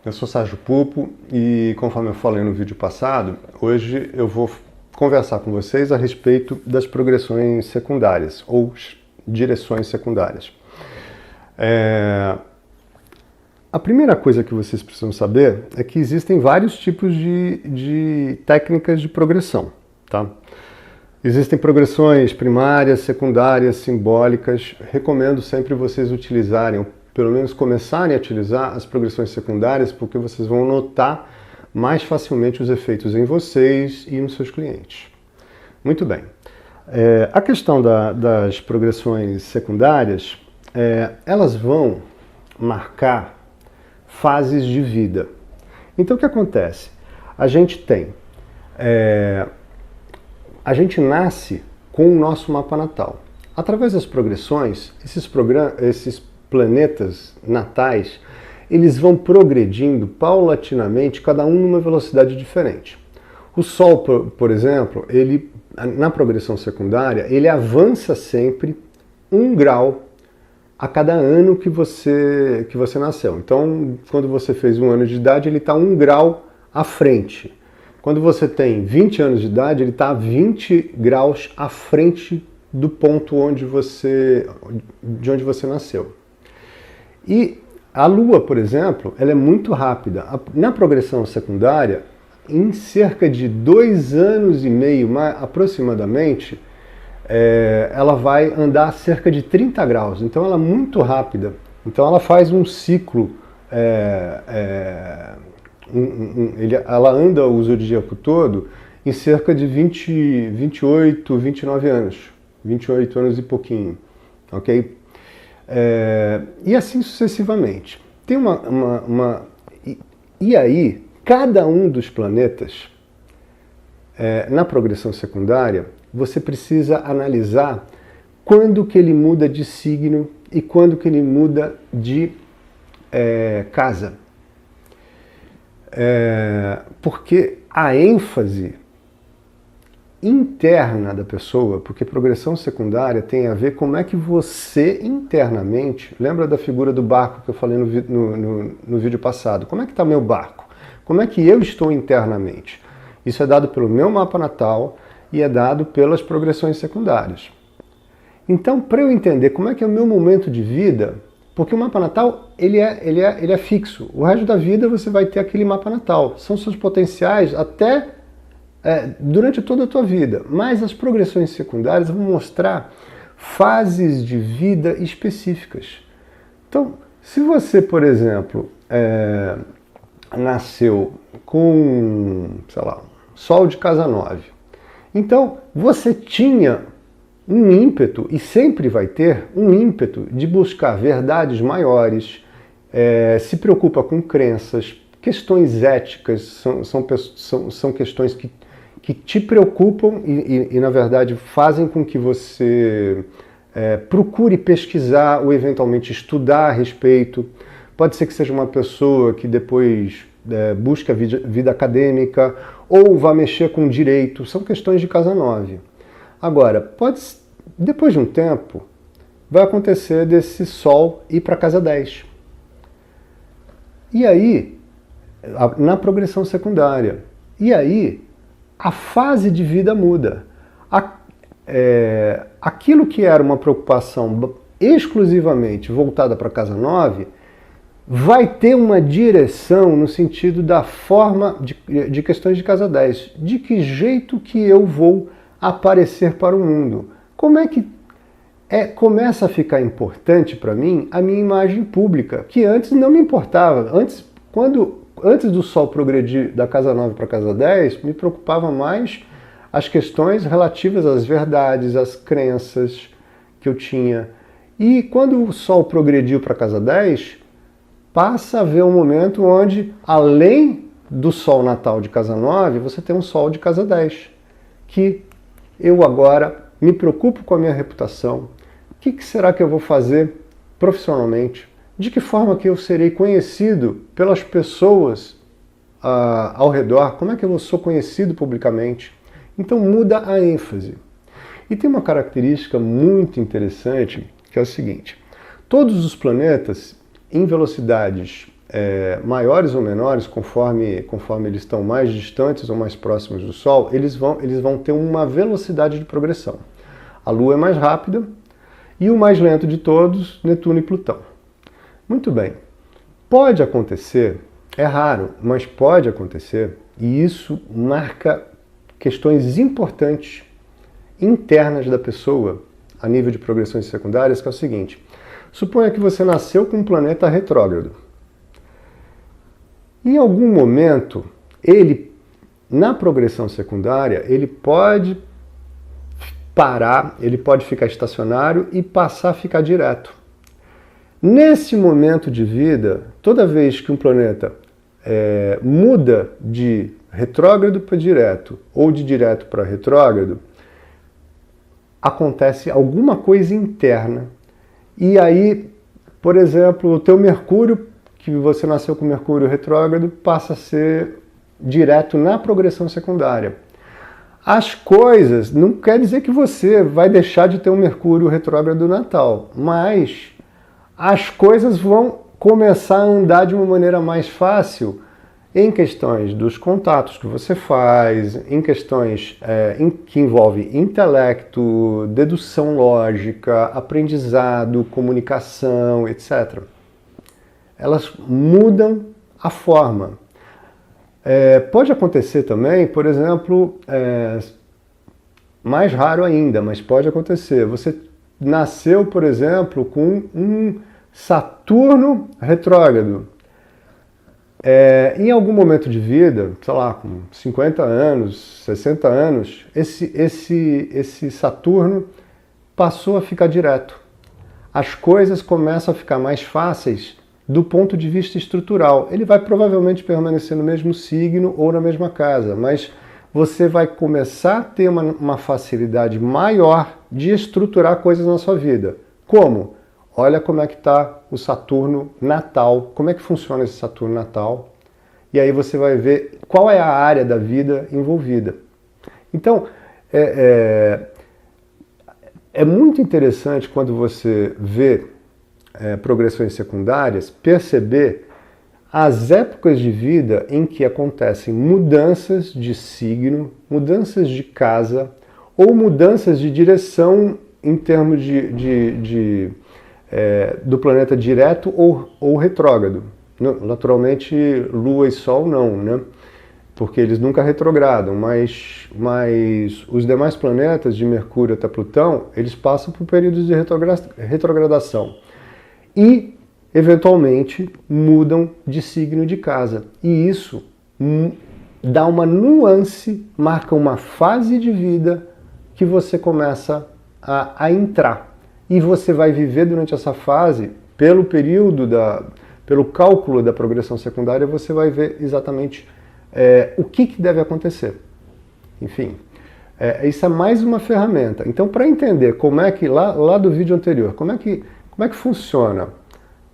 Eu sou Sérgio Pupo e, conforme eu falei no vídeo passado, hoje eu vou conversar com vocês a respeito das progressões secundárias ou direções secundárias. A primeira coisa que vocês precisam saber é que existem vários tipos de técnicas de progressão, tá? Existem progressões primárias, secundárias, simbólicas. Recomendo sempre vocês utilizarem, ou pelo menos começarem a utilizar as progressões secundárias, porque vocês vão notar mais facilmente os efeitos em vocês e nos seus clientes. Muito bem. A questão das progressões secundárias, elas vão marcar fases de vida. Então o que acontece? A gente nasce com o nosso mapa natal. Através das progressões, esses planetas natais, eles vão progredindo paulatinamente, cada um numa velocidade diferente. O Sol, por exemplo, na progressão secundária, ele avança sempre 1 grau a cada ano que você nasceu. Então, quando você fez 1 ano de idade, ele está 1 grau à frente. Quando você tem 20 anos de idade, ele está 20 graus à frente do ponto de onde você nasceu. E a Lua, por exemplo, ela é muito rápida. Na progressão secundária, em cerca de 2 anos e meio, aproximadamente, ela vai andar cerca de 30 graus. Então ela é muito rápida. Então ela faz um ciclo, ela anda o zodíaco todo em cerca de 28, 29 anos. 28 anos e pouquinho, ok? E assim sucessivamente. E aí, cada um dos planetas, na progressão secundária, você precisa analisar quando que ele muda de signo e quando que ele muda de casa. Porque a ênfase interna da pessoa, porque progressão secundária tem a ver como é que você internamente, lembra da figura do barco que eu falei no vídeo passado, como é que está meu barco? Como é que eu estou internamente? Isso é dado pelo meu mapa natal e é dado pelas progressões secundárias. Então, para eu entender como é que é o meu momento de vida, porque o mapa natal ele é fixo, o resto da vida você vai ter aquele mapa natal, são seus potenciais até durante toda a tua vida, mas as progressões secundárias vão mostrar fases de vida específicas. Então, se você, por exemplo, nasceu com, sei lá, Sol de casa 9, então você tinha um ímpeto, e sempre vai ter um ímpeto, de buscar verdades maiores, se preocupa com crenças, questões éticas, são questões que te preocupam e, na verdade, fazem com que você procure pesquisar ou, eventualmente, estudar a respeito. Pode ser que seja uma pessoa que depois busca vida acadêmica ou vá mexer com direito. São questões de casa 9. Agora, depois de um tempo, vai acontecer desse Sol ir para casa 10. E aí, na progressão secundária, e aí a fase de vida muda. Aquilo que era uma preocupação exclusivamente voltada para a casa 9 vai ter uma direção no sentido da forma de questões de casa 10. De que jeito que eu vou aparecer para o mundo? Como é que começa a ficar importante para mim a minha imagem pública, que antes não me importava. Antes do Sol progredir da casa 9 para a casa 10, me preocupava mais as questões relativas às verdades, às crenças que eu tinha. E quando o Sol progrediu para a casa 10, passa a haver um momento onde, além do Sol natal de casa 9, você tem um Sol de casa 10, que eu agora me preocupo com a minha reputação. O que será que eu vou fazer profissionalmente? De que forma que eu serei conhecido pelas pessoas ao redor? Como é que eu sou conhecido publicamente? Então muda a ênfase. E tem uma característica muito interessante, que é o seguinte: todos os planetas em velocidades maiores ou menores, conforme eles estão mais distantes ou mais próximos do Sol, eles vão ter uma velocidade de progressão. A Lua é mais rápida e o mais lento de todos, Netuno e Plutão. Muito bem. Pode acontecer, é raro, mas pode acontecer, e isso marca questões importantes internas da pessoa a nível de progressões secundárias, que é o seguinte: suponha que você nasceu com um planeta retrógrado. Em algum momento, na progressão secundária, ele pode parar, ele pode ficar estacionário e passar a ficar direto. Nesse momento de vida, toda vez que um planeta muda de retrógrado para direto ou de direto para retrógrado, acontece alguma coisa interna. E aí, por exemplo, o teu Mercúrio, que você nasceu com Mercúrio retrógrado, passa a ser direto na progressão secundária. As coisas, não quer dizer que você vai deixar de ter um Mercúrio retrógrado natal, mas as coisas vão começar a andar de uma maneira mais fácil em questões dos contatos que você faz, em questões que envolvem intelecto, dedução lógica, aprendizado, comunicação, etc. Elas mudam a forma. Pode acontecer também, por exemplo, mais raro ainda, mas pode acontecer. Você nasceu, por exemplo, com um Saturno retrógrado. Em algum momento de vida, sei lá, com 50 anos, 60 anos, esse Saturno passou a ficar direto. As coisas começam a ficar mais fáceis do ponto de vista estrutural. Ele vai provavelmente permanecer no mesmo signo ou na mesma casa, mas você vai começar a ter uma facilidade maior de estruturar coisas na sua vida. Como? Olha como é que está o Saturno natal, como é que funciona esse Saturno natal, e aí você vai ver qual é a área da vida envolvida. Então, é muito interessante quando você vê progressões secundárias, perceber as épocas de vida em que acontecem mudanças de signo, mudanças de casa, ou mudanças de direção em termos do planeta direto ou retrógrado. Naturalmente, Lua e Sol não, né? Porque eles nunca retrogradam, mas os demais planetas, de Mercúrio até Plutão, eles passam por períodos de retrogradação. E, eventualmente, mudam de signo de casa. E isso dá uma nuance, marca uma fase de vida que você começa a entrar. E você vai viver durante essa fase, pelo cálculo da progressão secundária, você vai ver exatamente o que deve acontecer. Enfim, isso é mais uma ferramenta. Então, para entender como é que, lá do vídeo anterior, como é que funciona?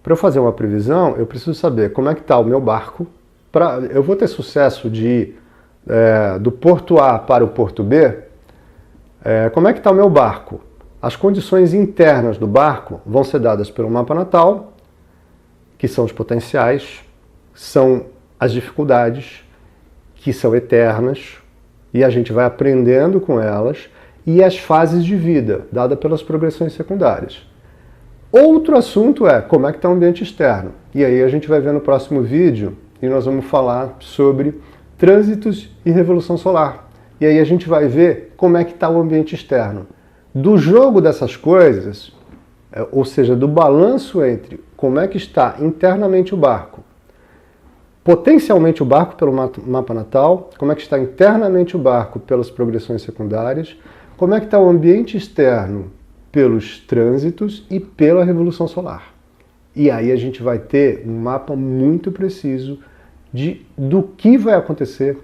Para eu fazer uma previsão, eu preciso saber como é que está o meu barco. Eu vou ter sucesso de ir do porto A para o porto B? Como é que está o meu barco? As condições internas do barco vão ser dadas pelo mapa natal, que são os potenciais, são as dificuldades, que são eternas, e a gente vai aprendendo com elas, e as fases de vida, dadas pelas progressões secundárias. Outro assunto é como é que está o ambiente externo. E aí a gente vai ver no próximo vídeo, e nós vamos falar sobre trânsitos e revolução solar. E aí a gente vai ver como é que está o ambiente externo. Do jogo dessas coisas, ou seja, do balanço entre como é que está internamente o barco, potencialmente o barco pelo mapa natal, como é que está internamente o barco pelas progressões secundárias, como é que está o ambiente externo pelos trânsitos e pela revolução solar. E aí a gente vai ter um mapa muito preciso do que vai acontecer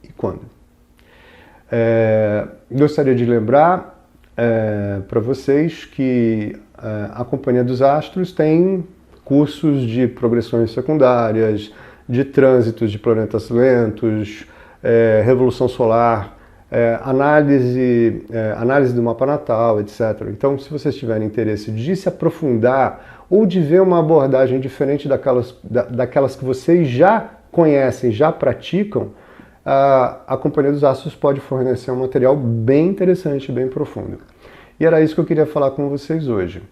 e quando. Gostaria de lembrar para vocês que a Companhia dos Astros tem cursos de progressões secundárias, de trânsitos de planetas lentos, revolução solar, análise do mapa natal, etc. Então, se vocês tiverem interesse de se aprofundar ou de ver uma abordagem diferente daquelas que vocês já conhecem, já praticam, a Companhia dos Astros pode fornecer um material bem interessante, bem profundo. E era isso que eu queria falar com vocês hoje.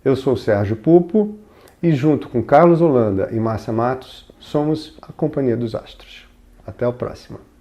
Eu sou o Sérgio Pupo e junto com Carlos Holanda e Márcia Matos somos a Companhia dos Astros. Até a próxima.